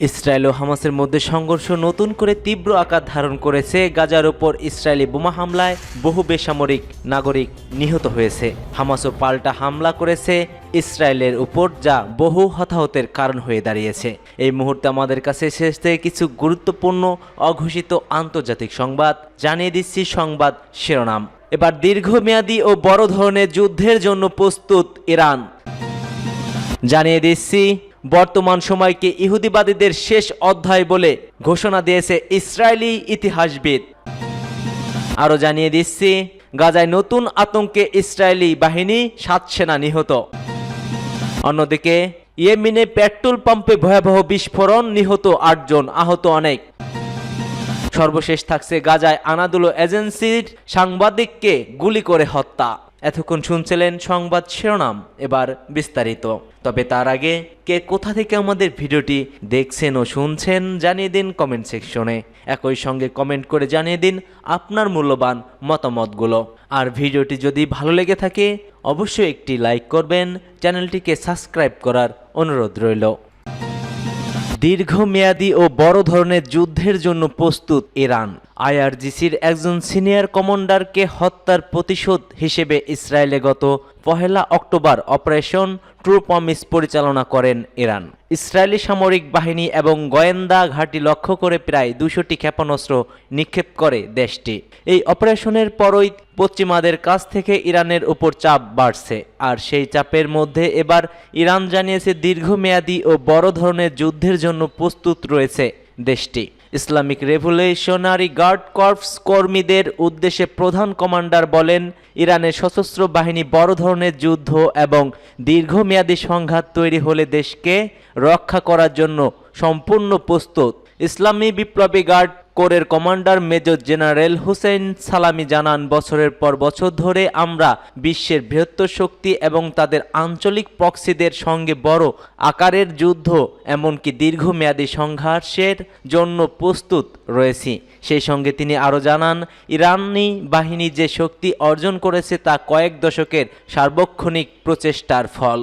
Israel ও হামাসের মধ্যে সংঘর্ষ নতুন করে তীব্র আকার ধারণ করেছে। গাজার ওপর ইসরায়েলি বোমা হামলায় বহু বেসামরিক নাগরিক নিহত হয়েছে। হামাসও পাল্টা হামলা করেছে ইসরায়েলের উপর, যা বহু হতাহতের কারণ হয়ে দাঁড়িয়েছে। এই মুহূর্তে আমাদের কাছে শেষ থেকে কিছু গুরুত্বপূর্ণ অঘোষিত আন্তর্জাতিক সংবাদ জানিয়ে দিচ্ছি। সংবাদ শিরোনাম। এবার দীর্ঘমেয়াদী ও বড় ধরনের যুদ্ধের জন্য প্রস্তুত ইরান। জানিয়ে দিচ্ছি বর্তমান সময়কে ইহুদিবাদীদের শেষ অধ্যায় বলে ঘোষণা দিয়েছে ইসরায়েলি ইতিহাসবিদ। আরও জানিয়ে দিচ্ছি গাজায় নতুন আতঙ্কে ইসরায়েলি বাহিনী 7 সেনা নিহত। অন্যদিকে ইয়েমেনে পেট্রোল পাম্পে ভয়াবহ বিস্ফোরণ, নিহত 8 জন, আহত অনেক। সর্বশেষ থাকছে গাজায় আনাদুলো এজেন্সির সাংবাদিককে গুলি করে হত্যা। এতক্ষণ শুনছিলেন সংবাদ শিরোনাম, এবার বিস্তারিত। তবে তার আগে কে কোথা থেকে আমাদের ভিডিওটি দেখছেন ও শুনছেন জানিয়ে দিন কমেন্ট সেকশনে। একই সঙ্গে কমেন্ট করে জানিয়ে দিন আপনার মূল্যবান মতামতগুলো। আর ভিডিওটি যদি ভালো লেগে থাকে অবশ্যই একটি লাইক করবেন, চ্যানেলটিকে সাবস্ক্রাইব করার অনুরোধ রইল। দীর্ঘমেয়াদী ও বড় ধরনের যুদ্ধের জন্য প্রস্তুত ইরান। আইআরজিসির একজন সিনিয়র কমান্ডারকে হত্যার প্রতিশোধ হিসেবে ইসরায়েলে গত 1 অক্টোবর অপারেশন ট্রু প্রমিস পরিচালনা করেন ইরান। ইসরায়েলি সামরিক বাহিনী এবং গোয়েন্দা ঘাঁটি লক্ষ্য করে প্রায় 200টি ক্ষেপণাস্ত্র নিক্ষেপ করে দেশটি। এই অপারেশনের পরই পশ্চিমাদের কাছ থেকে ইরানের উপর চাপ বাড়ছে। আর সেই চাপের মধ্যে এবার ইরান জানিয়েছে দীর্ঘমেয়াদী ও বড় ধরনের যুদ্ধের জন্য প্রস্তুত রয়েছে দেশটি। ইসলামিক রেভলিউশনারি গার্ড কর্পস কর্মীদের উদ্দেশ্যে প্রধান কমান্ডার বলেন, ইরানের সশস্ত্র বাহিনী বড় ধরনের যুদ্ধ এবং দীর্ঘমেয়াদী সংঘাত তৈরি হলে দেশকে রক্ষা করার জন্য সম্পূর্ণ প্রস্তুত। ইসলামী বিপ্লবী গার্ড কোরের কমান্ডার মেজর জেনারেল হুসেইন সালামি জানান, বছরের পর বছর ধরে আমরা বিশ্বের বৃহত্তর শক্তি এবং তাদের আঞ্চলিক প্রক্সিদের সঙ্গে বড় আকারের যুদ্ধ এমনকি দীর্ঘমেয়াদী সংঘর্ষের জন্য প্রস্তুত রয়েছি। সেই সঙ্গে তিনি আরও জানান, ইরানি বাহিনী যে শক্তি অর্জন করেছে তা কয়েক দশকের সার্বক্ষণিক প্রচেষ্টার ফল।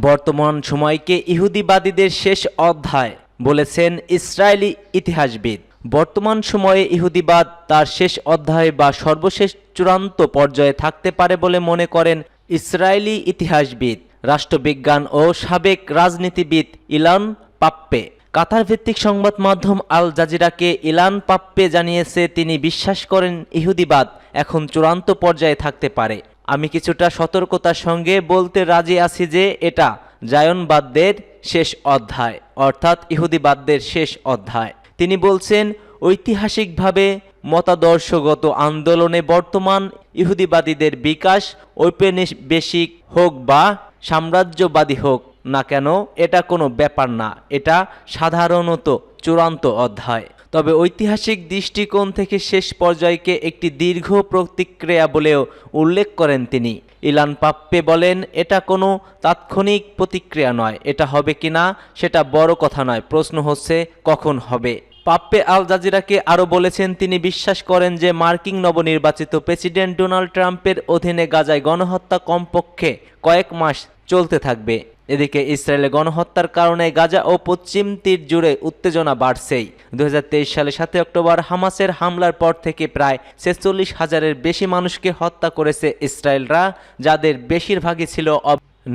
বর্তমান সময়কে ইহুদিবাদীদের শেষ অধ্যায় বলেছেন ইসরায়েলি ইতিহাসবিদ। বর্তমান সময়ে ইহুদিবাদ তার শেষ অধ্যায় বা সর্বশেষ চূড়ান্ত পর্যায়ে থাকতে পারে বলে মনে করেন ইসরায়েলি ইতিহাসবিদ, রাষ্ট্রবিজ্ঞান ও সাবেক রাজনীতিবিদ ইলান পাপ্পে। কাতার ভিত্তিক সংবাদ মাধ্যম আল জাজিরাকে ইলান পাপ্পে জানিয়েছে, তিনি বিশ্বাস করেন ইহুদিবাদ এখন চূড়ান্ত পর্যায়ে থাকতে পারে। আমি কিছুটা সতর্কতার সঙ্গে বলতে রাজি আছি যে এটা জায়নবাদদের শেষ অধ্যায়, অর্থাৎ ইহুদিবাদদের শেষ অধ্যায়। তিনি বলছেন, ঐতিহাসিকভাবে মতাদর্শগত আন্দোলনে বর্তমান ইহুদিবাদীদের বিকাশ ঔপনিবেশিক হোক বা সাম্রাজ্যবাদী হোক না কেন, এটা কোনো ব্যাপার না, এটা সাধারণত চূড়ান্ত অধ্যায়। তবে ঐতিহাসিক দৃষ্টিকোণ থেকে শেষ পর্যায়কে একটি দীর্ঘ প্রতিক্রিয়া বলেও উল্লেখ করেন তিনি। ইলান পাপ্পে বলেন, এটা কোনো তাৎক্ষণিক প্রতিক্রিয়া নয়, এটা হবে কিনা সেটা বড় কথা নয়, প্রশ্ন হচ্ছে কখন হবে। পাপ্পে আল জাজিরাকে আরও বলেছেন, তিনি বিশ্বাস করেন যে মার্কিন নবনির্বাচিত প্রেসিডেন্ট ডোনাল্ড ট্রাম্পের অধীনে গাজায় গণহত্যা কমপক্ষে কয়েক মাস চলতে থাকবে। এদিকে ইসরায়েলে গণহত্যার কারণে গাজা ও পশ্চিম তীর জুড়ে উত্তেজনা বাড়ছেই। 2023 সালে 7 অক্টোবর হামাসের হামলার পর থেকে প্রায় 46,000-এর বেশি মানুষকে হত্যা করেছে ইসরায়েলরা, যাদের বেশিরভাগই ছিল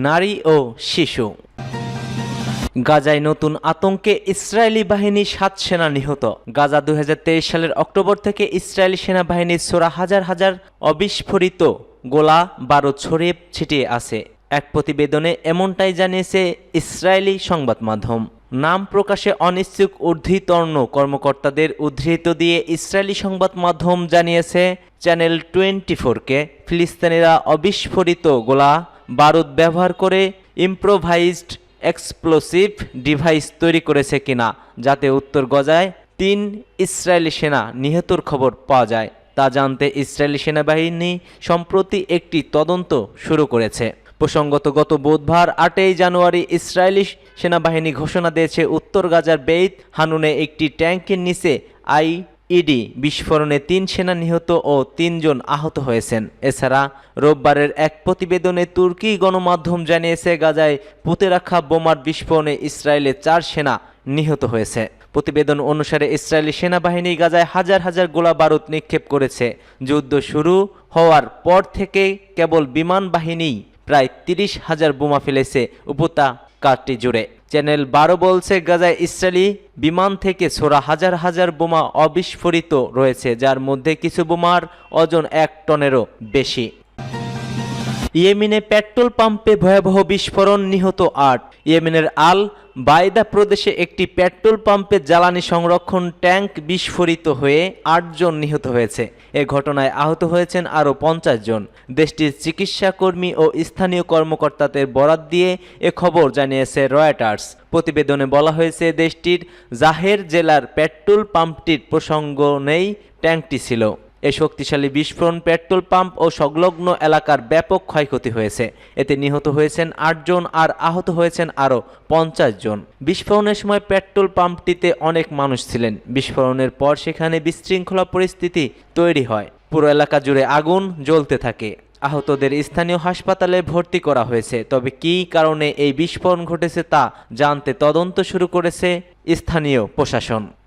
নারী ও শিশু। গাজায় নতুন আতঙ্কে ইসরায়েলি বাহিনী 7 সেনা নিহত। গাজা 2023 সালের অক্টোবর থেকে ইসরায়েলি সেনাবাহিনীর ছোড়া হাজার হাজার অবিস্ফোরিত গোলা বারুদ ছড়িয়ে ছিটিয়ে আছে। এক প্রতিবেদনে এমনটাই জানিয়েছে ইসরায়েলি সংবাদ মাধ্যম। নাম প্রকাশে অনিচ্ছুক ঊর্ধ্বতন কর্মকর্তাদের উদ্ধৃত দিয়ে ইসরায়েলি সংবাদ মাধ্যম জানিয়েছে, চ্যানেল 24কে ফিলিস্তিনিরা অবিস্ফোরিত গোলা বারুদ ব্যবহার করে ইম্প্রোভাইজড এক্সপ্লোসিভ ডিভাইস তৈরি করেছে কিনা, যাতে উত্তর গাজায় 3 ইসরায়েলি সেনা নিহতর খবর পাওয়া যায়। তা জানতে ইসরায়েলি সেনাবাহিনী সম্প্রতি একটি তদন্ত শুরু করেছে। প্রসঙ্গত গত বুধবার 8 জানুয়ারি ইসরায়েলি সেনাবাহিনী ঘোষণা দিয়েছে, উত্তর গাজার বেইত হানুনে একটি ট্যাঙ্কের নিচে ইডি বিস্ফোরণে ৩ সেনা নিহত ও ৩ জন আহত হয়েছেন। এছাড়া রোববারের এক প্রতিবেদনে তুর্কি গণমাধ্যম জানিয়েছে গাজায় পুঁতে রাখা বোমার বিস্ফোরণে ইসরায়েলে ৪ সেনা নিহত হয়েছে। প্রতিবেদন অনুসারে ইসরায়েলি সেনাবাহিনী গাজায় হাজার হাজার গোলা বারুদ নিক্ষেপ করেছে। যুদ্ধ শুরু হওয়ার পর থেকে কেবল বিমান বাহিনীই প্রায় ৩০,০০০ বোমা ফেলেছে উপত্যকাটি জুড়ে। চ্যানেল ১২ বলছে গাজায় ইসরায়েলি বিমান থেকে ছোড়া হাজার হাজার বোমা অবিস্ফোরিত রয়েছে, যার মধ্যে কিছু বোমার ওজন ১ টনেরও বেশি। ইয়েমেনে পেট্রোল পাম্পে ভয়াবহ বিস্ফোরণ, নিহত ৮। ইয়েমেনের আল বাইদা প্রদেশে একটি পেট্রোল পাম্পে জ্বালানি সংরক্ষণ ট্যাঙ্ক বিস্ফোরিত হয়ে ৮ জন নিহত হয়েছে। এ ঘটনায় আহত হয়েছেন আরও ৫০ জন। দেশটির চিকিৎসা কর্মী ও স্থানীয় কর্মকর্তাদের বরাত দিয়ে এ খবর জানিয়েছে রয়টার্স। প্রতিবেদনে বলা হয়েছে দেশটির জাহের জেলার পেট্রোল পাম্পটির প্রসঙ্গ নেই ট্যাঙ্কটি ছিল। এই শক্তিশালী বিস্ফোরণ পেট্রোল পাম্প ও সংলগ্ন এলাকার ব্যাপক ক্ষয়ক্ষতি হয়েছে। এতে নিহত হয়েছেন ৮ জন আর আহত হয়েছেন আরও ৫০ জন। বিস্ফোরণের সময় পেট্রোল পাম্পটিতে অনেক মানুষ ছিলেন। বিস্ফোরণের পর সেখানে বিশৃঙ্খলা পরিস্থিতি তৈরি হয়। পুরো এলাকা জুড়ে আগুন জ্বলতে থাকে। আহতদের স্থানীয় হাসপাতালে ভর্তি করা হয়েছে। তবে কী কারণে এই বিস্ফোরণ ঘটেছে তা জানতে তদন্ত শুরু করেছে স্থানীয় প্রশাসন।